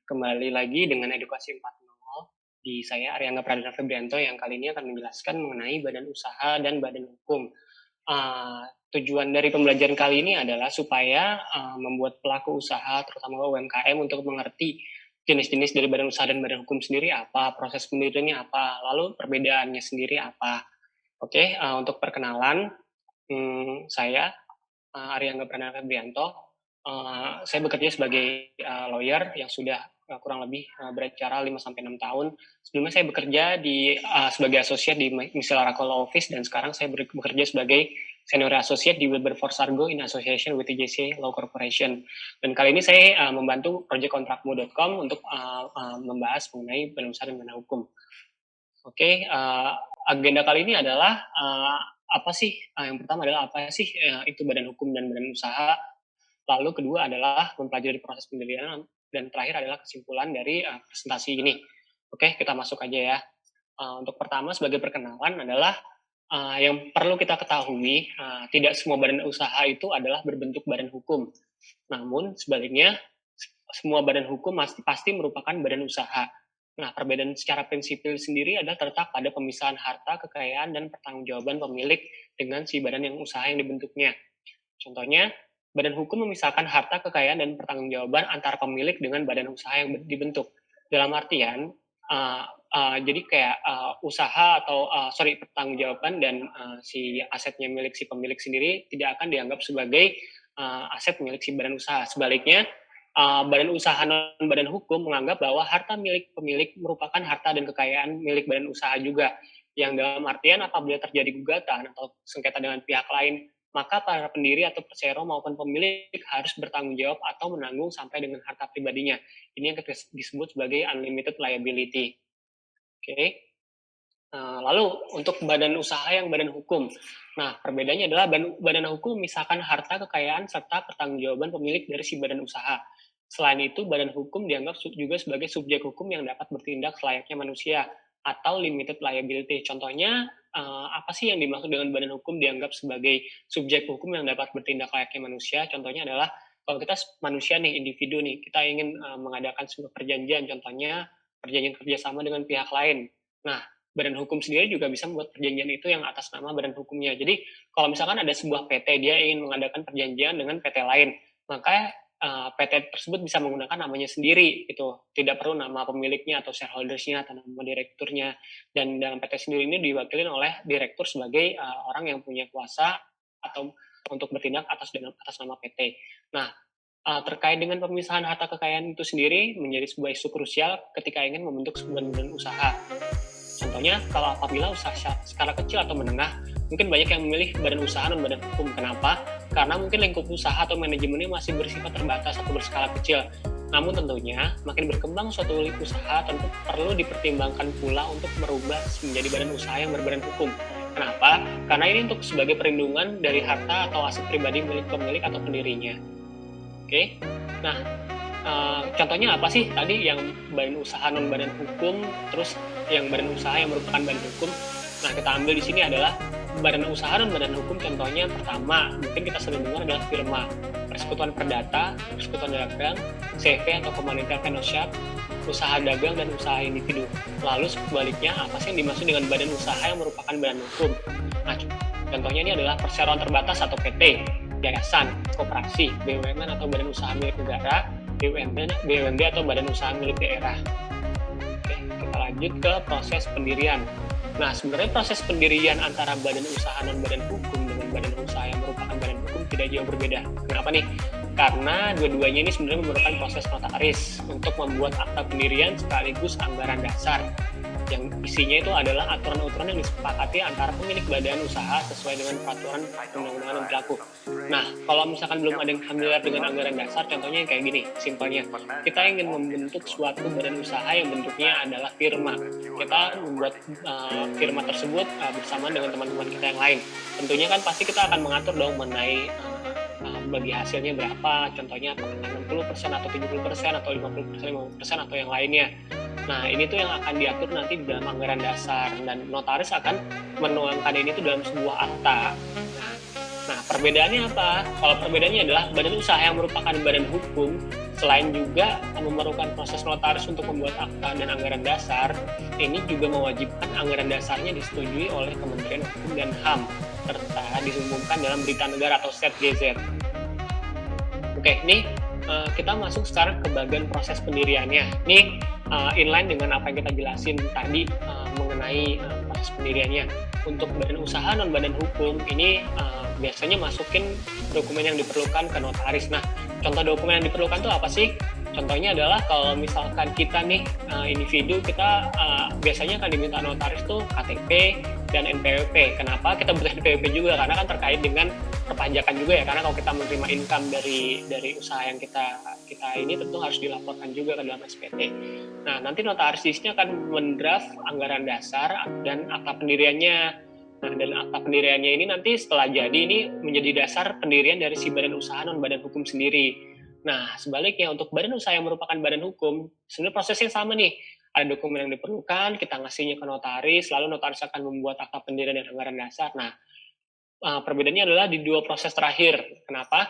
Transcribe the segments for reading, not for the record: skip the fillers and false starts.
kembali lagi dengan Edukasi 4.0 di saya Aryangga Pradana Febrianto yang kali ini akan menjelaskan mengenai badan usaha dan badan hukum. Tujuan dari pembelajaran kali ini adalah supaya membuat pelaku usaha, terutama UMKM, untuk mengerti jenis-jenis dari badan usaha dan badan hukum sendiri apa, proses pendiriannya apa, lalu perbedaannya sendiri apa. Oke, untuk perkenalan, saya Aryangga Pradana Febrianto. Saya bekerja sebagai lawyer yang sudah kurang lebih beracara 5-6 tahun. Sebelumnya saya bekerja sebagai associate di Michel-Araco Law Office, dan sekarang saya bekerja sebagai senior associate di Wilberforce Sargo in association with TJC Law Corporation. Dan kali ini saya membantu projectkontrakmu.com untuk membahas mengenai badan usaha dan badan hukum. Oke, agenda kali ini adalah apa sih? Yang pertama adalah apa sih itu badan hukum dan badan usaha. Lalu kedua adalah mempelajari proses pendirian, dan terakhir adalah kesimpulan dari presentasi ini. Oke, kita masuk aja ya. Untuk pertama, sebagai perkenalan adalah yang perlu kita ketahui, tidak semua badan usaha itu adalah berbentuk badan hukum. Namun sebaliknya, semua badan hukum pasti merupakan badan usaha. Nah, perbedaan secara prinsipil sendiri adalah terletak pada pemisahan harta, kekayaan, dan pertanggungjawaban pemilik dengan si badan yang usaha yang dibentuknya. Contohnya, badan hukum memisahkan harta, kekayaan, dan pertanggungjawaban antara pemilik dengan badan usaha yang dibentuk. Dalam artian, jadi kayak usaha atau pertanggungjawaban dan si asetnya milik si pemilik sendiri tidak akan dianggap sebagai aset milik si badan usaha. Sebaliknya, badan usaha non badan hukum menganggap bahwa harta milik pemilik merupakan harta dan kekayaan milik badan usaha juga. Yang dalam artian apabila terjadi gugatan atau sengketa dengan pihak lain, maka para pendiri atau persero maupun pemilik harus bertanggung jawab atau menanggung sampai dengan harta pribadinya. Ini yang disebut sebagai unlimited liability. Oke. Lalu untuk badan usaha yang badan hukum. Nah, perbedaannya adalah badan hukum memisahkan harta, kekayaan, serta pertanggungjawaban pemilik dari si badan usaha. Selain itu, badan hukum dianggap juga sebagai subjek hukum yang dapat bertindak selayaknya manusia atau limited liability. Contohnya, apa sih yang dimaksud dengan badan hukum dianggap sebagai subjek hukum yang dapat bertindak layaknya manusia? Contohnya adalah kalau kita manusia nih, individu nih, kita ingin mengadakan sebuah perjanjian, contohnya perjanjian kerjasama dengan pihak lain. Nah, badan hukum sendiri juga bisa membuat perjanjian itu yang atas nama badan hukumnya. Jadi, kalau misalkan ada sebuah PT, dia ingin mengadakan perjanjian dengan PT lain, maka PT tersebut bisa menggunakan namanya sendiri, itu tidak perlu nama pemiliknya atau shareholdersnya atau nama direkturnya. Dan dalam PT sendiri ini diwakili oleh direktur sebagai orang yang punya kuasa atau untuk bertindak atas nama PT. Nah, terkait dengan pemisahan harta kekayaan itu sendiri menjadi sebuah isu krusial ketika ingin membentuk sebuah badan usaha. Contohnya, kalau apabila usaha skala kecil atau menengah, mungkin banyak yang memilih badan usaha dan badan hukum. Kenapa? Karena mungkin lingkup usaha atau manajemennya masih bersifat terbatas atau berskala kecil. Namun tentunya, makin berkembang suatu unit usaha tentu perlu dipertimbangkan pula untuk merubah menjadi badan usaha yang berbadan hukum. Kenapa? Karena ini untuk sebagai perlindungan dari harta atau aset pribadi milik pemilik atau pendirinya. Oke? Nah, contohnya apa sih tadi yang badan usaha non badan hukum, terus yang badan usaha yang merupakan badan hukum. Nah, kita ambil di sini adalah badan usaha dan badan hukum. Contohnya pertama, mungkin kita sering dengar adalah firma, persekutuan perdata, persekutuan dagang, CV atau community partnership, usaha dagang dan usaha individu. Lalu sebaliknya, apa sih yang dimaksud dengan badan usaha yang merupakan badan hukum? Nah, contohnya ini adalah perseroan terbatas atau PT, yayasan, koperasi, BUMN atau badan usaha milik negara, BUMD atau badan usaha milik daerah. Oke, kita lanjut ke proses pendirian. Nah, sebenarnya proses pendirian antara badan usaha dan badan hukum dengan badan usaha yang merupakan badan hukum tidak jauh berbeda. Kenapa nih? Karena dua-duanya ini sebenarnya memerlukan proses notaris untuk membuat akta pendirian sekaligus anggaran dasar. Yang isinya itu adalah aturan-aturan yang disepakati antara pemilik badan usaha sesuai dengan peraturan undang-ungan yang berlaku. Nah, kalau misalkan belum ada yang familiar dengan anggaran dasar, contohnya kayak gini, simpelnya. Kita ingin membentuk suatu badan usaha yang bentuknya adalah firma. Kita membuat firma tersebut bersama dengan teman-teman kita yang lain. Tentunya kan pasti kita akan mengatur dong mengenai bagi hasilnya berapa, contohnya 60% atau 70% atau 50% atau yang lainnya. Nah, ini tuh yang akan diatur nanti di dalam anggaran dasar, dan notaris akan menuangkan ini tuh dalam sebuah akta. Nah, perbedaannya apa? Kalau perbedaannya adalah badan usaha yang merupakan badan hukum Selain juga memerlukan proses notaris untuk membuat akta dan anggaran dasar, ini juga mewajibkan anggaran dasarnya disetujui oleh Kementerian Hukum dan HAM serta diumumkan dalam berita negara atau Stat Gazette. Oke, ini kita masuk sekarang ke bagian proses pendiriannya. Ini inline dengan apa yang kita jelasin tadi mengenai proses pendiriannya. Untuk badan usaha non badan hukum ini biasanya masukin dokumen yang diperlukan ke notaris. Nah, contoh dokumen yang diperlukan itu apa sih? Contohnya adalah kalau misalkan kita nih individu, kita biasanya akan diminta notaris tuh KTP dan NPWP. Kenapa kita butuh NPWP juga? Karena kan terkait dengan perpajakan juga ya. Karena kalau kita menerima income dari usaha yang kita ini tentu harus dilaporkan juga ke dalam SPT. Nah, nanti notaris di sini akan mendraft anggaran dasar dan akta pendiriannya. Nah, dan akta pendiriannya ini nanti setelah jadi ini menjadi dasar pendirian dari si badan usaha non badan hukum sendiri. Nah, sebaliknya untuk badan usaha yang merupakan badan hukum, sebenarnya prosesnya sama nih. Ada dokumen yang diperlukan, kita ngasihnya ke notaris, lalu notaris akan membuat akta pendirian dan anggaran dasar. Nah, perbedaannya adalah di dua proses terakhir. Kenapa?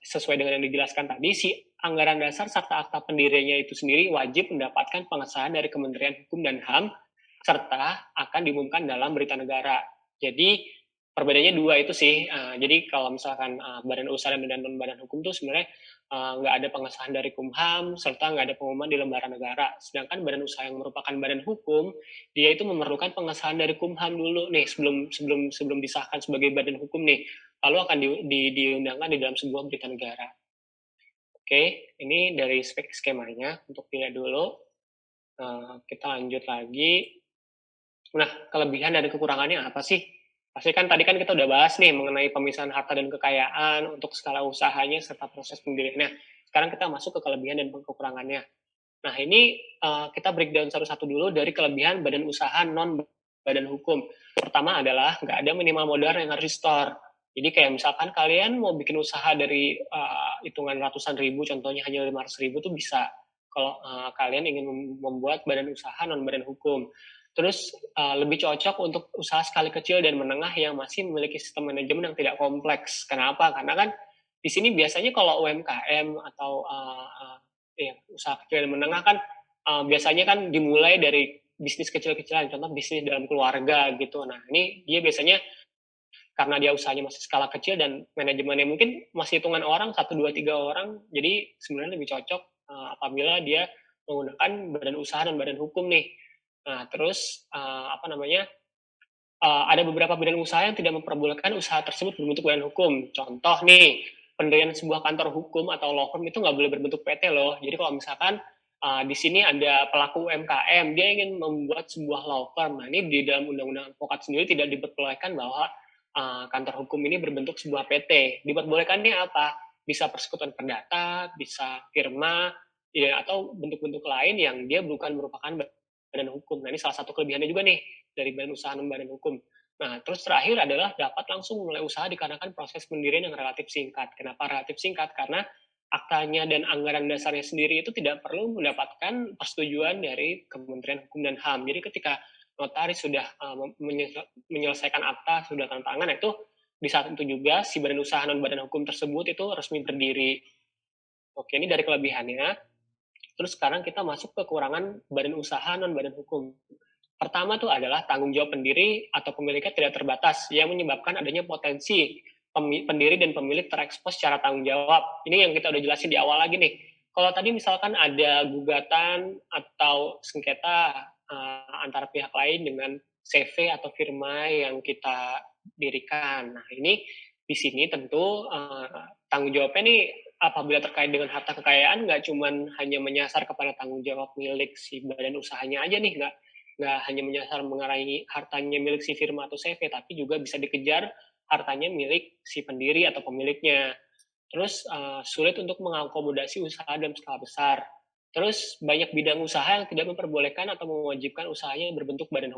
Sesuai dengan yang dijelaskan tadi, si anggaran dasar serta akta pendiriannya itu sendiri wajib mendapatkan pengesahan dari Kementerian Hukum dan HAM serta akan diumumkan dalam berita negara. Jadi perbedaannya dua itu sih. Jadi kalau misalkan badan usaha dan non badan hukum tuh sebenarnya nggak ada pengesahan dari Kumham serta nggak ada pengumuman di lembaran negara. Sedangkan badan usaha yang merupakan badan hukum, dia itu memerlukan pengesahan dari Kumham dulu nih sebelum disahkan sebagai badan hukum nih. Lalu akan diundangkan di dalam sebuah berita negara. Oke, ini dari spek skemanya untuk dilihat dulu. Kita lanjut lagi. Nah, kelebihan dan kekurangannya apa sih? Pasti kan tadi kan kita udah bahas nih mengenai pemisahan harta dan kekayaan untuk skala usahanya serta proses pendiriannya. Sekarang kita masuk ke kelebihan dan kekurangannya. Nah, ini kita breakdown satu-satu dulu dari kelebihan badan usaha non badan hukum. Pertama adalah nggak ada minimal modal yang harus di-store. Jadi kayak misalkan kalian mau bikin usaha dari hitungan ratusan ribu, contohnya hanya 500.000 tuh bisa. Kalau kalian ingin membuat badan usaha non badan hukum. Terus lebih cocok untuk usaha skala kecil dan menengah yang masih memiliki sistem manajemen yang tidak kompleks. Kenapa? Karena kan di sini biasanya kalau UMKM atau usaha kecil dan menengah kan biasanya kan dimulai dari bisnis kecil-kecilan, contoh bisnis dalam keluarga gitu. Nah, ini dia biasanya karena dia usahanya masih skala kecil dan manajemennya mungkin masih hitungan orang, 1, 2, 3 orang, jadi sebenarnya lebih cocok apabila dia menggunakan badan usaha dan badan hukum nih. Nah, terus ada beberapa badan usaha yang tidak memperbolehkan usaha tersebut berbentuk badan hukum. Contoh nih, pendirian sebuah kantor hukum atau law firm itu nggak boleh berbentuk PT loh. Jadi kalau misalkan di sini ada pelaku UMKM, dia ingin membuat sebuah law firm. Nah, ini di dalam Undang-Undang Advokat sendiri tidak diperbolehkan bahwa kantor hukum ini berbentuk sebuah PT. Diperbolehkannya apa? Bisa persekutuan perdata, bisa firma, ya, atau bentuk-bentuk lain yang dia bukan merupakan badan hukum. Nah, ini salah satu kelebihannya juga nih dari badan usaha non badan hukum. Nah, terus terakhir adalah dapat langsung mulai usaha dikarenakan proses pendirian yang relatif singkat. Kenapa relatif singkat? Karena aktanya dan anggaran dasarnya sendiri itu tidak perlu mendapatkan persetujuan dari Kementerian Hukum dan HAM. Jadi ketika notaris sudah menyelesaikan akta, sudah tanda tangan, itu di saat itu juga si badan usaha non badan hukum tersebut itu resmi berdiri. Oke, ini dari kelebihannya. Terus sekarang kita masuk ke kekurangan badan usaha non badan hukum. Pertama tuh adalah tanggung jawab pendiri atau pemiliknya tidak terbatas yang menyebabkan adanya potensi pendiri dan pemilik terekspos secara tanggung jawab. Ini yang kita udah jelasin di awal lagi nih. Kalau tadi misalkan ada gugatan atau sengketa antara pihak lain dengan CV atau firma yang kita dirikan. Nah, ini di sini tentu tanggung jawabnya nih apabila terkait dengan harta kekayaan nggak cuma hanya menyasar kepada tanggung jawab milik si badan usahanya aja nih, nggak hanya menyasar mengenai hartanya milik si firma atau CV, tapi juga bisa dikejar hartanya milik si pendiri atau pemiliknya. Terus sulit untuk mengakomodasi usaha dalam skala besar. Terus banyak bidang usaha yang tidak memperbolehkan atau mewajibkan usahanya berbentuk badan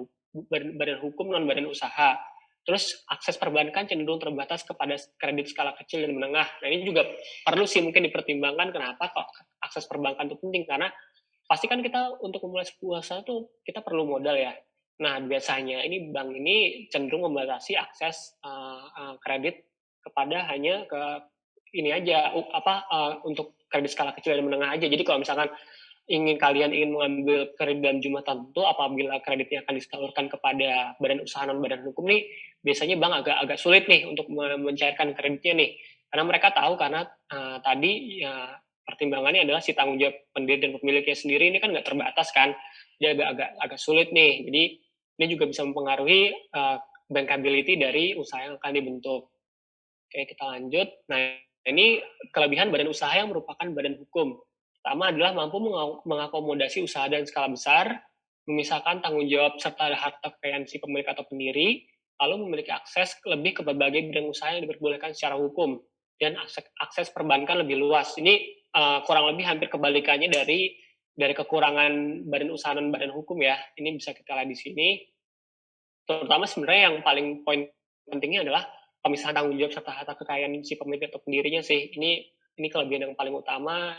hukum non badan usaha. Terus akses perbankan cenderung terbatas kepada kredit skala kecil dan menengah. Nah, ini juga perlu sih mungkin dipertimbangkan kenapa kok akses perbankan itu penting, karena pasti kan kita untuk memulai sebuah usaha tuh kita perlu modal ya. Nah, biasanya ini bank ini cenderung membatasi akses kredit kepada hanya ke ini aja untuk kredit skala kecil dan menengah aja. Jadi kalau misalkan kalian ingin mengambil kredit dalam jumlah tertentu, apabila kreditnya akan disalurkan kepada badan usaha non badan hukum nih, biasanya bank agak sulit nih untuk mencairkan kreditnya nih, karena mereka tahu karena tadi ya pertimbangannya adalah si tanggung jawab pendiri dan pemiliknya sendiri ini kan nggak terbatas kan, dia agak sulit nih. Jadi ini juga bisa mempengaruhi bankability dari usaha yang akan dibentuk. Oke, kita lanjut. Nah, ini kelebihan badan usaha yang merupakan badan hukum. Pertama adalah mampu mengakomodasi usaha dan skala besar, memisahkan tanggung jawab serta harta kekayaan si pemilik atau pendiri, lalu memiliki akses lebih ke berbagai bidang usaha yang diperbolehkan secara hukum, dan akses perbankan lebih luas. Ini kurang lebih hampir kebalikannya dari kekurangan badan usaha dan badan hukum ya. Ini bisa kita lihat di sini. Terutama sebenarnya yang paling poin pentingnya adalah pemisahan tanggung jawab serta harta kekayaan si pemilik atau pendirinya sih. Ini kelebihan yang paling utama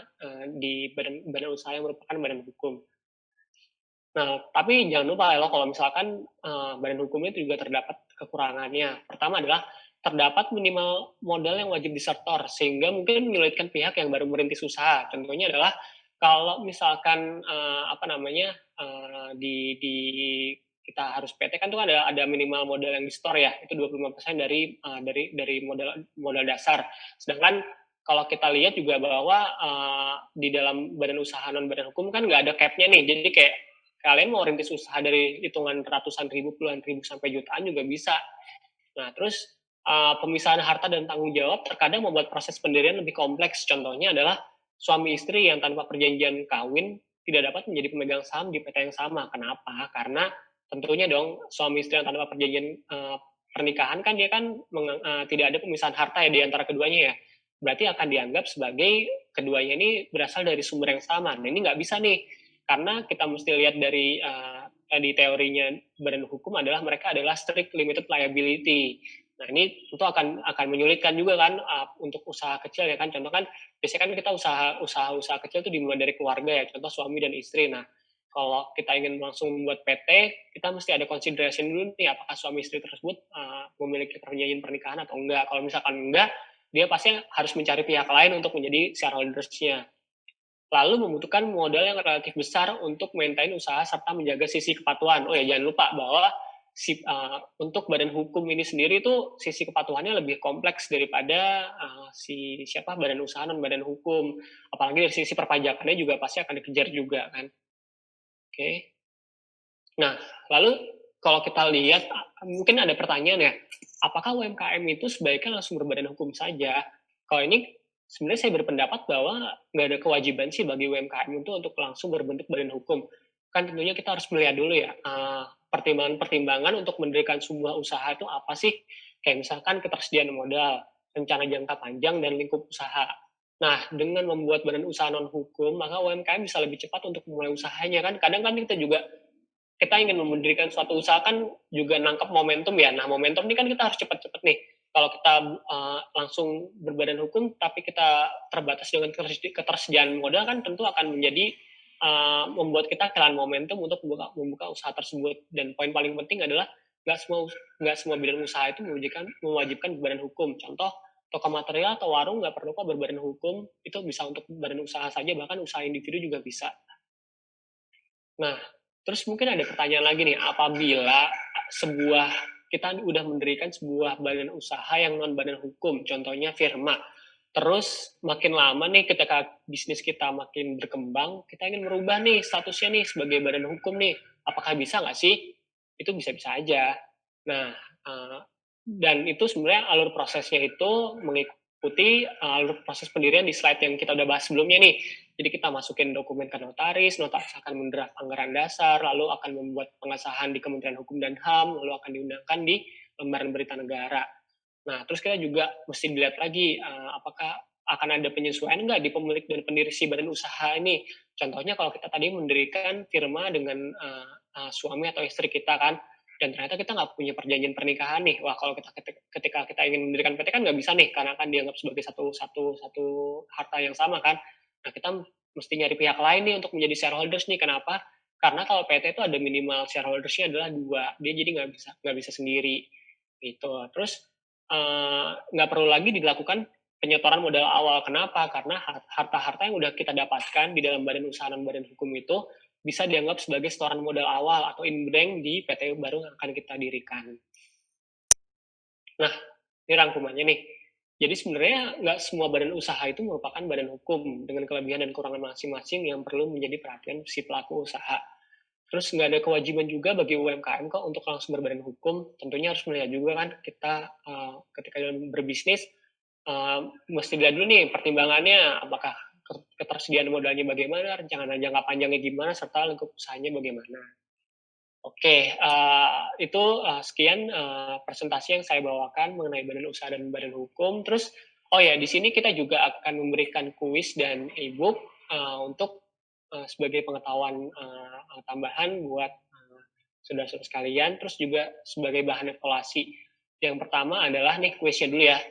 di badan usaha yang merupakan badan hukum. Nah, tapi jangan lupa ya kalau misalkan badan hukum itu juga terdapat kekurangannya. Pertama adalah terdapat minimal modal yang wajib disetor, sehingga mungkin menyulitkan pihak yang baru merintis usaha. Contohnya adalah kalau misalkan di kita harus PT kan tuh ada minimal modal yang di-store ya, itu 25% dari modal dasar. Sedangkan kalau kita lihat juga bahwa di dalam badan usaha non badan hukum kan nggak ada cap-nya nih. Jadi kayak kalian mau rintis usaha dari hitungan ratusan ribu, puluhan ribu sampai jutaan juga bisa. Nah, terus pemisahan harta dan tanggung jawab terkadang membuat proses pendirian lebih kompleks. Contohnya adalah suami istri yang tanpa perjanjian kawin tidak dapat menjadi pemegang saham di PT yang sama. Kenapa? Karena tentunya dong suami istri yang tanpa perjanjian pernikahan kan dia kan tidak ada pemisahan harta ya di antara keduanya ya. Berarti akan dianggap sebagai keduanya ini berasal dari sumber yang sama. Nah, ini nggak bisa nih, karena kita mesti lihat dari di teorinya badan hukum adalah mereka adalah strict limited liability. Nah, ini tentu akan menyulitkan juga kan untuk usaha kecil ya kan. Contoh kan biasanya kan kita usaha kecil itu dimulai dari keluarga ya, contoh suami dan istri. Nah, kalau kita ingin langsung membuat PT, kita mesti ada consideration dulu nih, apakah suami istri tersebut memiliki perjanjian pernikahan atau enggak. Kalau misalkan enggak, dia pasti harus mencari pihak lain untuk menjadi shareholders-nya. Lalu membutuhkan modal yang relatif besar untuk maintain usaha serta menjaga sisi kepatuhan. Oh ya, jangan lupa bahwa untuk badan hukum ini sendiri itu sisi kepatuhannya lebih kompleks daripada badan usaha non badan hukum. Apalagi dari sisi perpajakannya juga pasti akan dikejar juga kan. Oke. Nah, lalu kalau kita lihat mungkin ada pertanyaan ya, apakah UMKM itu sebaiknya langsung berbadan hukum saja? Kalau ini sebenarnya saya berpendapat bahwa nggak ada kewajiban sih bagi UMKM itu untuk langsung berbentuk badan hukum. Kan tentunya kita harus melihat dulu ya, pertimbangan-pertimbangan untuk mendirikan sebuah usaha itu apa sih? Kayak misalkan ketersediaan modal, rencana jangka panjang, dan lingkup usaha. Nah, dengan membuat badan usaha non-hukum, maka UMKM bisa lebih cepat untuk memulai usahanya kan. Kadang kan kita ingin mendirikan suatu usaha kan juga nangkep momentum ya. Nah, momentum ini kan kita harus cepat-cepat nih. Kalau kita langsung berbadan hukum, tapi kita terbatas dengan ketersediaan modal kan tentu akan menjadi membuat kita kehilangan momentum untuk membuka usaha tersebut. Dan poin paling penting adalah nggak semua bidang usaha itu mewajibkan badan hukum. Contoh, toko material atau warung nggak perlu kok berbadan hukum, itu bisa untuk badan usaha saja, bahkan usaha individu juga bisa. Nah, terus mungkin ada pertanyaan lagi nih, apabila kita udah mendirikan sebuah badan usaha yang non badan hukum, contohnya firma, terus makin lama nih ketika bisnis kita makin berkembang, kita ingin merubah nih statusnya nih sebagai badan hukum nih, apakah bisa nggak sih? Itu bisa-bisa aja. Nah, dan itu sebenarnya alur prosesnya itu mengikuti alur proses pendirian di slide yang kita udah bahas sebelumnya nih. Jadi kita masukin dokumen ke notaris akan mendraft anggaran dasar, lalu akan membuat pengesahan di Kementerian Hukum dan HAM, lalu akan diundangkan di lembaran berita negara. Nah, terus kita juga mesti dilihat lagi apakah akan ada penyesuaian nggak di pemilik dan pendiri si badan usaha ini. Contohnya kalau kita tadi mendirikan firma dengan suami atau istri kita kan, dan ternyata kita nggak punya perjanjian pernikahan nih. Wah, kalau ketika kita ingin mendirikan PT kan nggak bisa nih, karena kan dianggap sebagai satu harta yang sama kan. Nah, kita mesti nyari pihak lain nih untuk menjadi shareholders nih. Kenapa? Karena kalau PT itu ada minimal shareholdersnya adalah 2. Dia jadi nggak bisa sendiri gitu. Terus nggak perlu lagi dilakukan penyetoran modal awal. Kenapa? Karena harta-harta yang udah kita dapatkan di dalam badan usaha dan badan hukum itu bisa dianggap sebagai setoran modal awal atau inbank di PT baru yang akan kita dirikan. Nah, ini rangkumannya nih. Jadi sebenarnya nggak semua badan usaha itu merupakan badan hukum dengan kelebihan dan kekurangan masing-masing yang perlu menjadi perhatian si pelaku usaha. Terus nggak ada kewajiban juga bagi UMKM kok untuk langsung berbadan hukum. Tentunya harus melihat juga kan kita ketika dalam berbisnis mesti dilihat dulu nih pertimbangannya, apakah ketersediaan modalnya bagaimana, rencana jangka panjangnya gimana, serta lingkup usahanya bagaimana. Oke, itu sekian presentasi yang saya bawakan mengenai badan usaha dan badan hukum. Terus, oh ya, di sini kita juga akan memberikan kuis dan e-book untuk sebagai pengetahuan tambahan buat saudara-saudara sekalian, terus juga sebagai bahan evaluasi. Yang pertama adalah nih kuisnya dulu ya.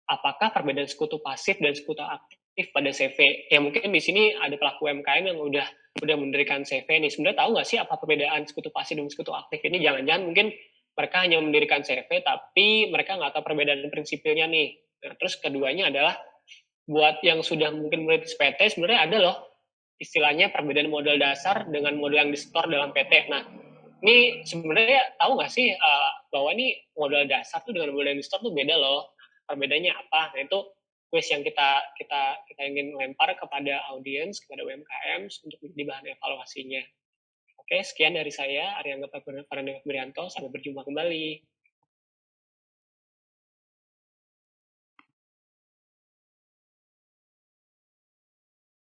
Apakah perbedaan sekutu pasif dan sekutu aktif pada CV? Ya mungkin di sini ada pelaku UMKM yang udah mendirikan CV nih. Sebenarnya tahu nggak sih apa perbedaan sekutu pasif dan sekutu aktif ini? Jangan-jangan mungkin mereka hanya mendirikan CV, tapi mereka nggak tahu perbedaan prinsipilnya nih. Nah, terus keduanya adalah buat yang sudah mungkin merintis PT, sebenarnya ada loh istilahnya perbedaan modal dasar dengan modal yang disetor dalam PT. Nah, ini sebenarnya tahu nggak sih bahwa ini modal dasar tuh dengan modal yang disetor tuh beda loh. Perbedaannya apa? Nah, itu kuis yang kita ingin lempar kepada audiens, kepada UMKM untuk menjadi bahan evaluasinya. Oke, sekian dari saya, Aryangga Prananda Febrianto. Sampai berjumpa kembali.